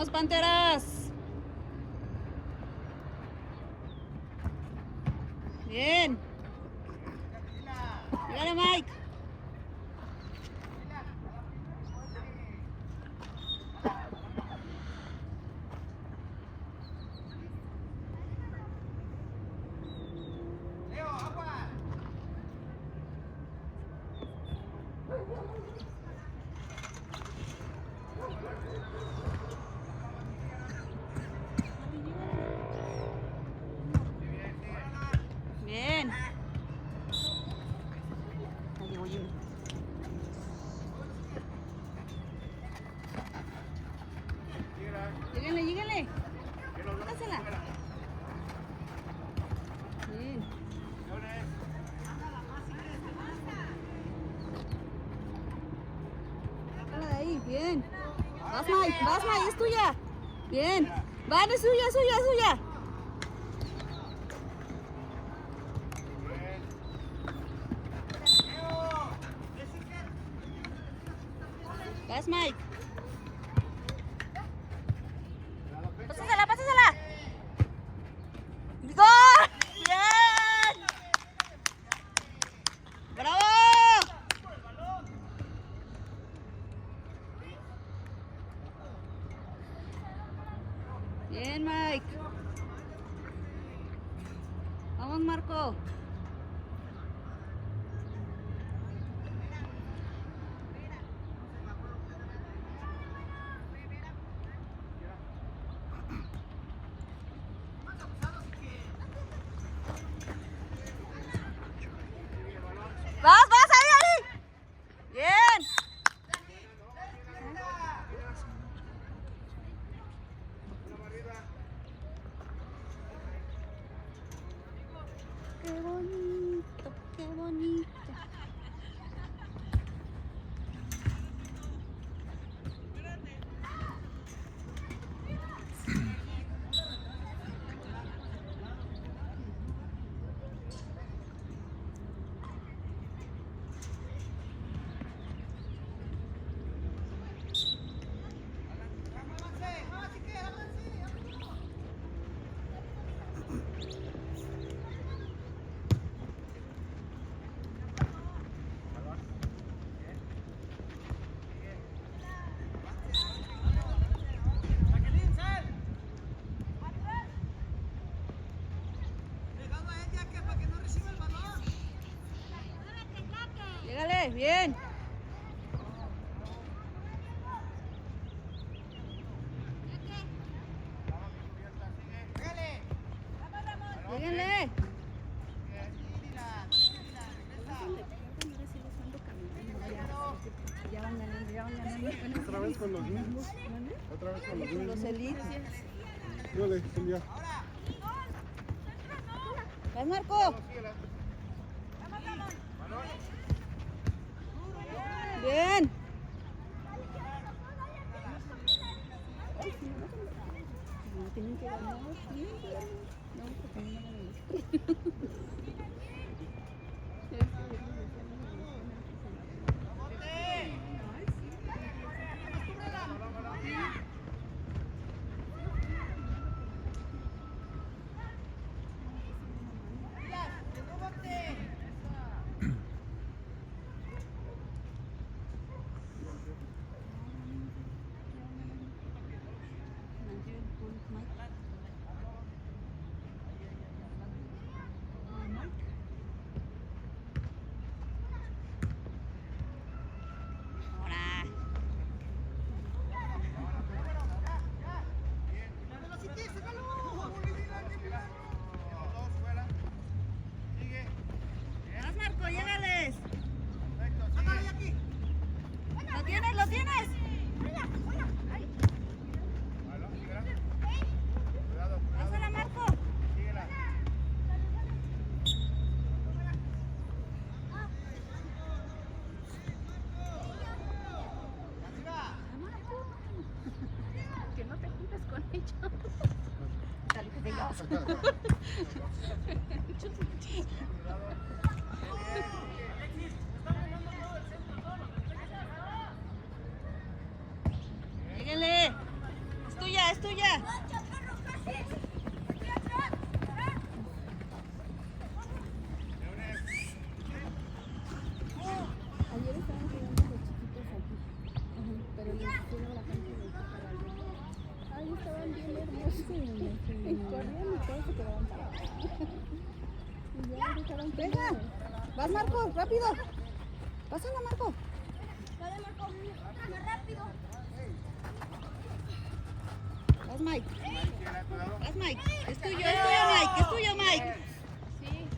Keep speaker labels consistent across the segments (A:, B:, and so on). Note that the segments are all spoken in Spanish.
A: Vamos, Panteras. Bien. Llegale, Mike. Bien. Ahí llegó Jimmy. Lléguenle, lléguenle. Dásela. Bien. Sácala de ahí, bien. Vas, Mike, es tuya. Bien. Va, es suya, suya, suya. Vas, Mike. Pásasela, pásasela. ¡Gol! ¡Bien! ¡Bravo! Bien, Mike. Vamos, Marco. ¡Vas, vas, ahí, ahí! ¡Bien! ¡Qué bonito, qué bonito! Llegale, bien. Lléguenle.
B: Otra vez con los mismos. Otra vez con los mismos.
A: Los elites.
B: Dale, Silvia.
A: Vas, Marco. Bien. Tienen que ganar. No, porque no ganan. ¿Lo tienes? Pásala, Marco. Que no te juntes con ellos. Dale, que tengas. Lléguenle. Es tuya. tuya, es tuya.
C: Ayer estaban jugando los chiquitos aquí. Ajá, pero les hicieron la cancha de allá. Ay, estaban bien hermosos. Y corrían y todos se quedaban parados. Y ya dejaron que
A: Venga. Vas, Marco, rápido. Pásala, Marco.
D: Vale, Marco, más rápido.
A: Vas, Mike.
B: Cuidado.
A: Vas, Mike. Es tuyo, Mike. Es tuyo, Mike.
C: Sí.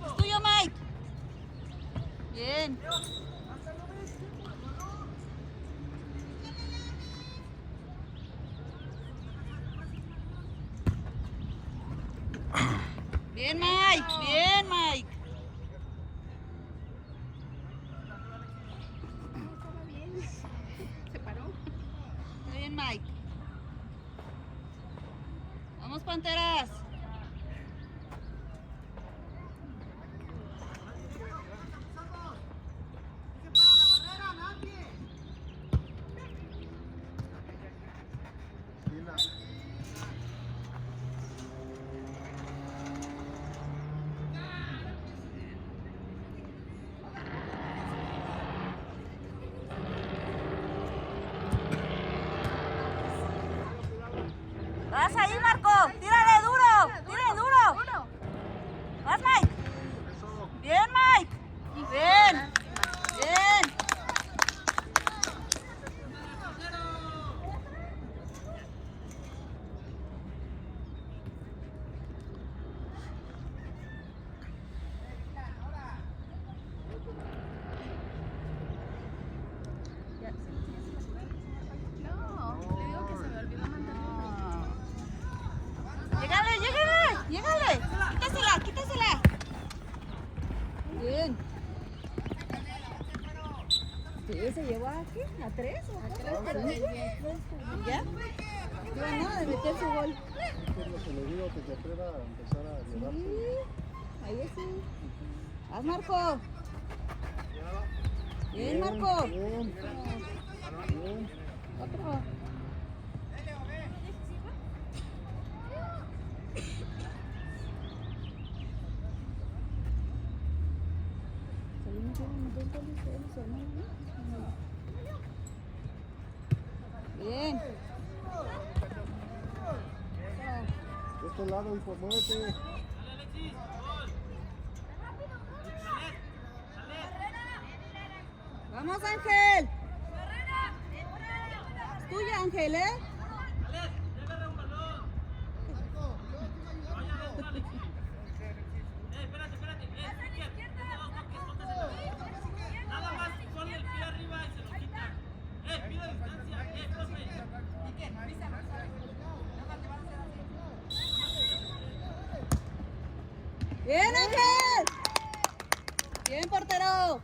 A: Es tuyo, Mike. Bien. Bien, Mike. Bien, Mike.
C: Estaba bien. Se paró.
A: Muy bien, Mike. Vamos, Panteras.
B: Fila.
A: Vas ahí, Marco. Tírale duro. Tírale duro. Vas, Mike.
B: Eso.
A: Bien, Mike. Bien. Bien.
C: No, le digo que se me olvidó mandarle.
A: Llégale. Quítasela. Bien. Sí, se llevó a ¿qué? ¿A 3 o a 4?
C: Pero desde
A: ¿Ya? Bueno, de meter su gol.
B: Es lo que le digo, que se atreva a empezar a llevarse.
A: Sí, ahí sí. Haz, Marco. Bien, Marco.
B: Bien. Bien.
A: Otro. Bien.
B: De este lado, hijo, muévete.
A: Vamos, Ángel. Es tuya, Ángel, ¿eh?
E: Nada más ponle el pie arriba y se lo quitan. Pide distancia, profe.
A: Bien, Ángel. Bien, portero.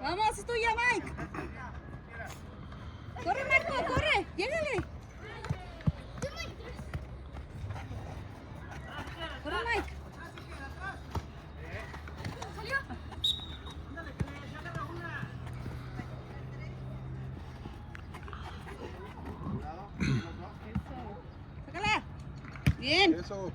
A: Vamos, es tuya, Mike. Corre, Marco, corre. Llégale. Corre, Mike. Sácala. Bien.
B: Eso.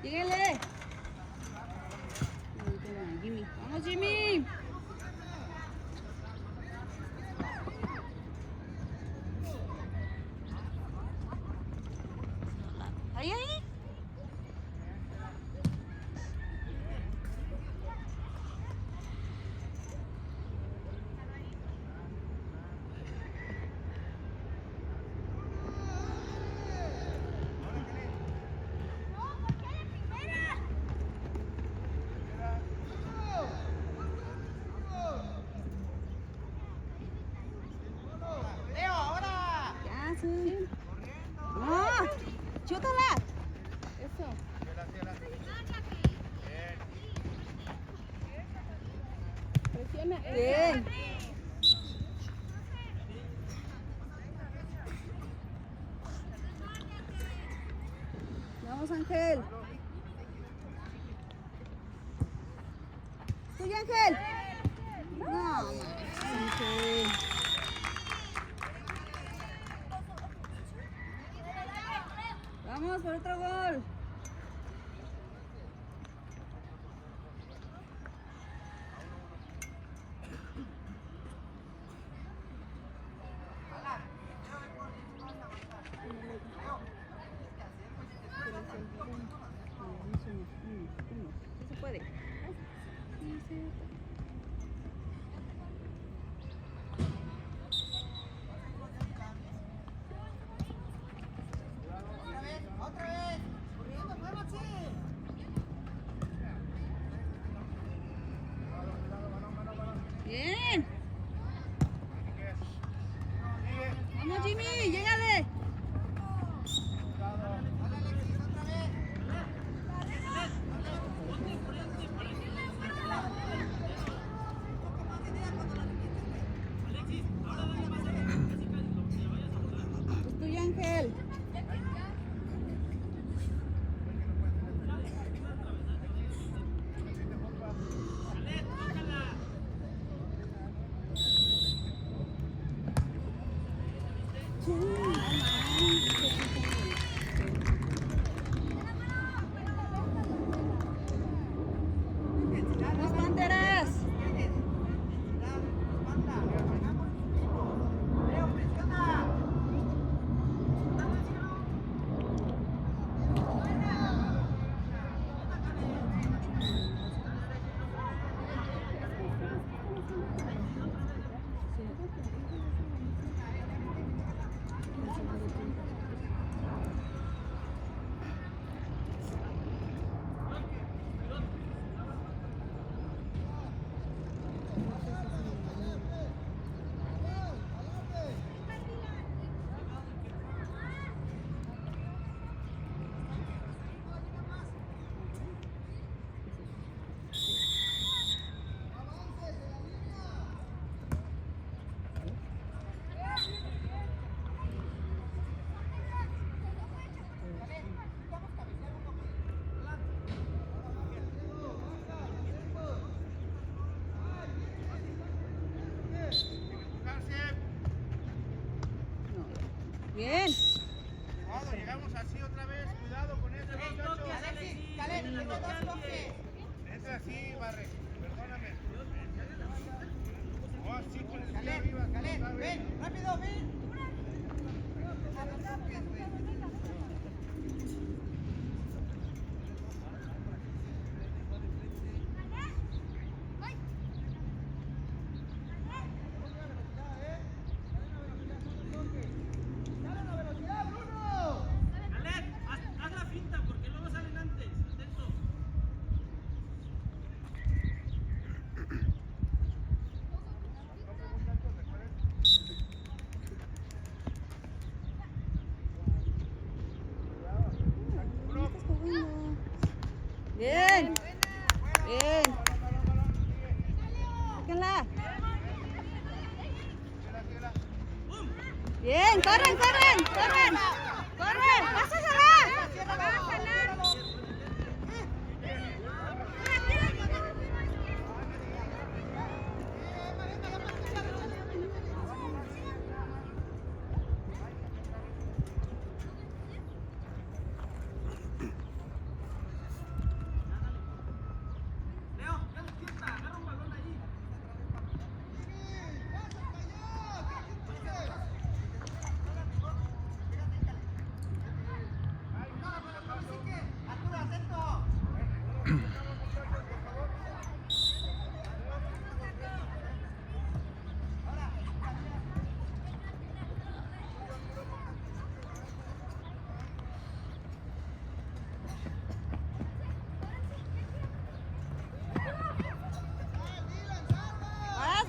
A: Lléguele. Jimmy. Vamos, Jimmy. Ahí, ahí. Ya, sí. No. chútala.
C: Eso. Presiona.
A: Bien. Vamos, Ángel. Tuyo, Ángel. No, Ángel. Vamos por otro gol. Sí se puede. Bien. Vamos, Jimmy, llégale. Es tuyo, Ángel. Las Panteras. Bien.
B: Cuidado, llegamos así otra vez. Cuidado con eso, muchachos. Entra así, Barre. Perdóname. Oh, así con el pie arriba. Ven, rápido, ven.
E: Haz la finta porque luego salen antes. Atento.
A: Bien. Bien. Sáquenla. Bien, corren, corren, corren. Corren, pásasela.
E: Leo, ya despierta. Agarra un balón ahí.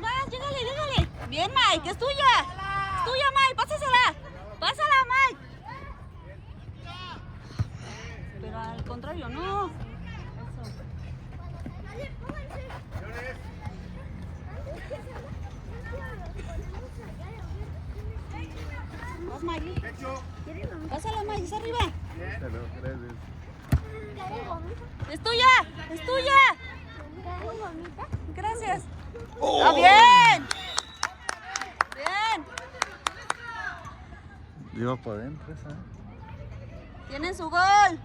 A: Vas, llégale, llégale. Bien, Mike, es tuya. Es tuya, Mike, pásasela. Pásala, Mike. Vas, Mike.
B: Hecho.
A: Pásala, Mike, es arriba.
B: Hello, gracias.
A: ¡Es tuya! ¡Es tuya! Gracias. ¡Ah, bien! Bien.
B: Iba para adentro esa.
A: Tienen su gol.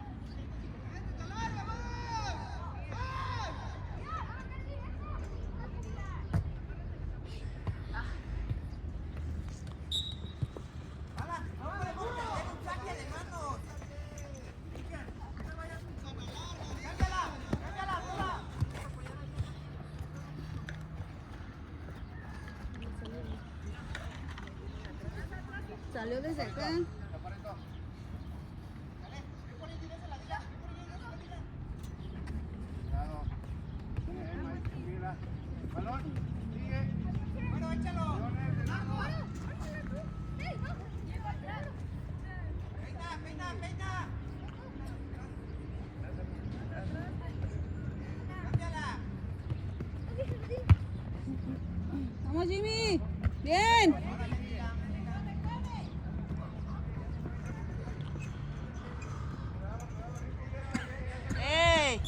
A: Salió desde acá.
B: Balón, sigue. Bueno, échalo. Peina. Cámbiala.
A: Vamos, Jimmy. Bien. ¡Ey!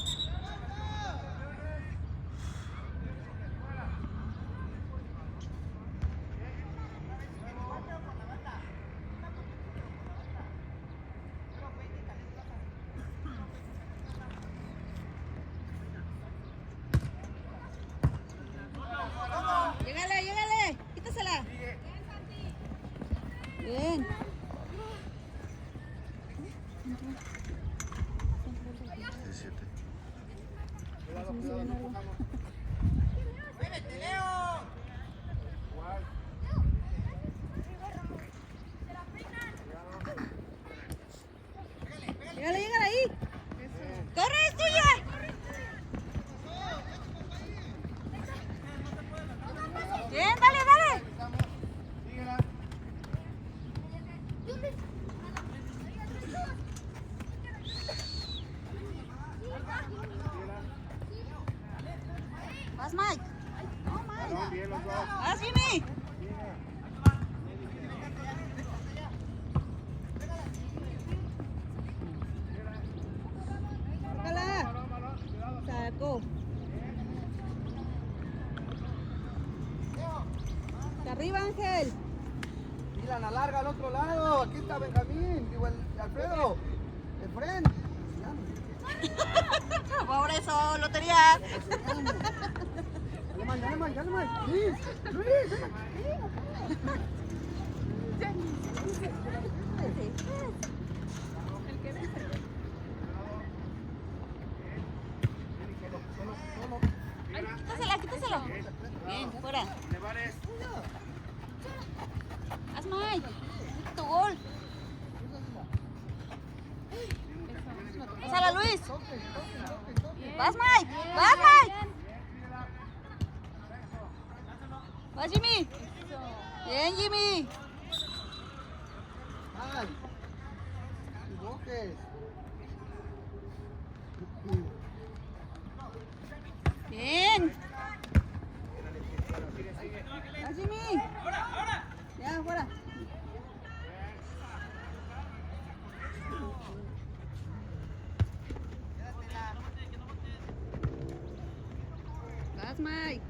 A: Llégale. Quítasela. Bien.
B: ¡Muévete, Leo!
A: Llégale ahí. ¡Corre, es tuya! Bien, dale.
B: Síguela.
A: Vas, Mike. No,
B: Balón,
A: Mike.
B: bien los dos.
A: Vas, Jimmy. Sácala. Sacó. De arriba, Ángel.
F: Milan, alarga al otro lado. Aquí está Benjamín. Digo, el Alfredo. El Fren.
A: Por eso, lotería.
F: Alemán. Luis.
A: Quítasela. Bien, fuera.
B: Nevares.
A: Haz, Mike. Tu gol. Pásala, Luis. Vas, Mike. Vas, Jimmy. Bien, Jimmy.
F: Ay. Equivoques.
A: Bien. Vas, Jimmy. Ya, fuera. Vas, Mike.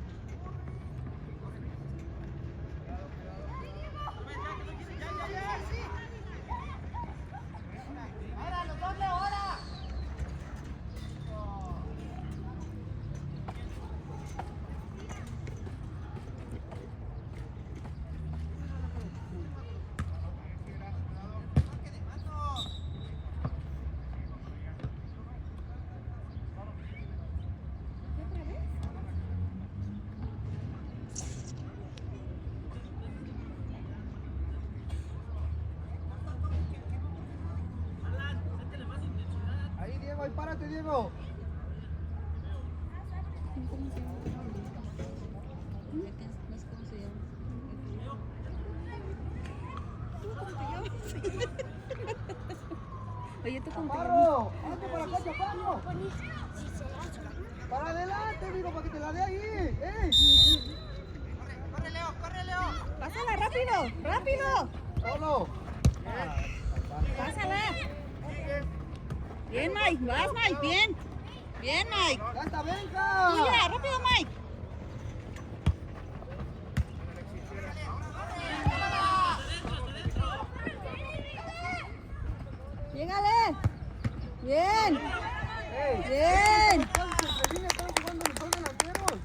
F: Ahí, Diego, ahí párate, Diego.
A: No sé cómo se llama. Oye, ¿tú cómo te llamas?
F: Chaparro. Hazte para acá, Chaparro. Para adelante, digo, para que te la dé ahí.
B: Corre, Leo.
A: Pásala, rápido.
F: Solo.
A: Bien, Mike. Vas, Mike. Bien. Bien, Mike.
F: ¡Ya está, venga!
A: Tuya, rápido, Mike. Llégale. Bien. Bien.
F: Se viene, están jugando los dos delanteros.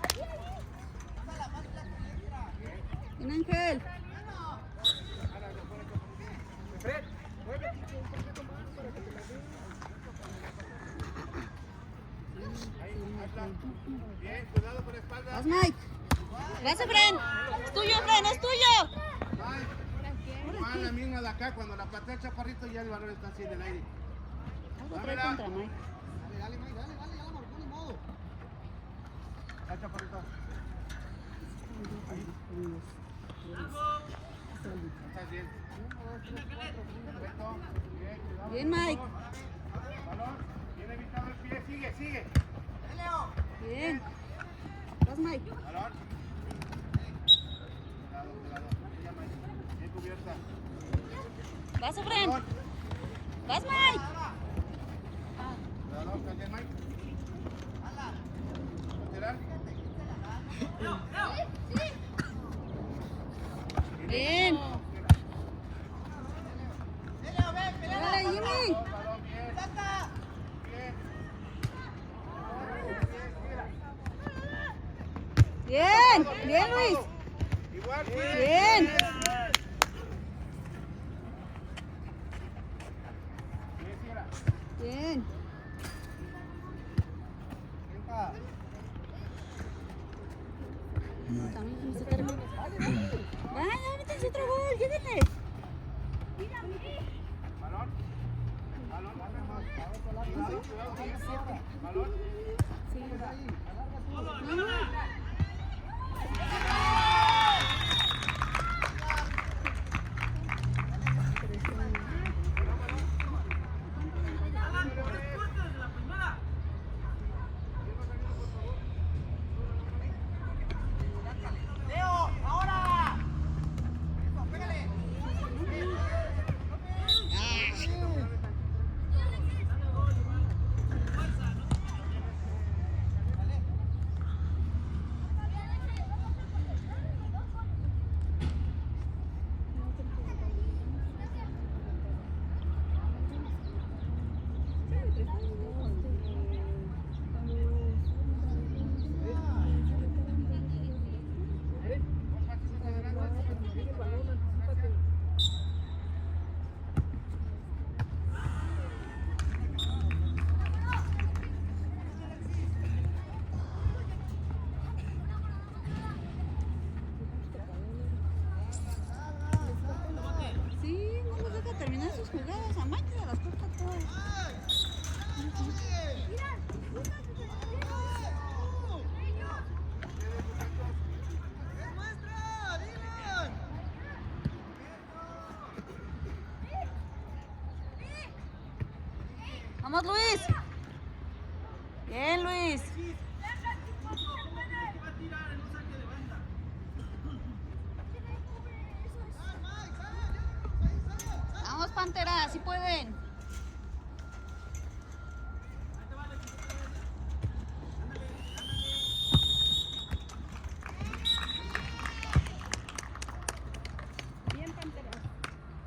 A: Bien, Ángel.
F: Fred, muévete un poquito más para que te la den.
B: Bien, cuidado con la espalda.
A: Vas, Mike. Vas, Fren. Es tuyo, Fren, es tuyo.
B: Igual la misma de acá, cuando la patea el chaparrito ya el balón está así en el aire.
A: Algo trae contra, Mike.
F: Dale, Mike, dale, ya la marcó, ni modo.
B: Ya, chaparrito. Estás bien. Perfecto. Bien, cuidado.
A: Bien, Mike.
B: Balón. Bien evitado el pie. Sigue, sigue.
A: Bien. Vas, Mike.
B: Balón. Cuidado. Ya, Mike. Bien cubierta.
A: Vas, Fren. Vas, Mike.
B: Cuidado, cambia el Mike. Lateral.
A: Bien. Dale, Jimmy.
B: Balón, bien. Bien.
A: Bien. Bien, Luis.
B: Igual.
A: Bien. Bien.
F: Venga.
A: También se termina. Vaya, métanse otro gol, llévenle.
B: Balón. Balón. Balón.
A: Sí, no nos deja terminar sus jugadas. A Mike se las corta todas. Vamos, Luis. Bien, Luis. Vamos, Pantera, si pueden.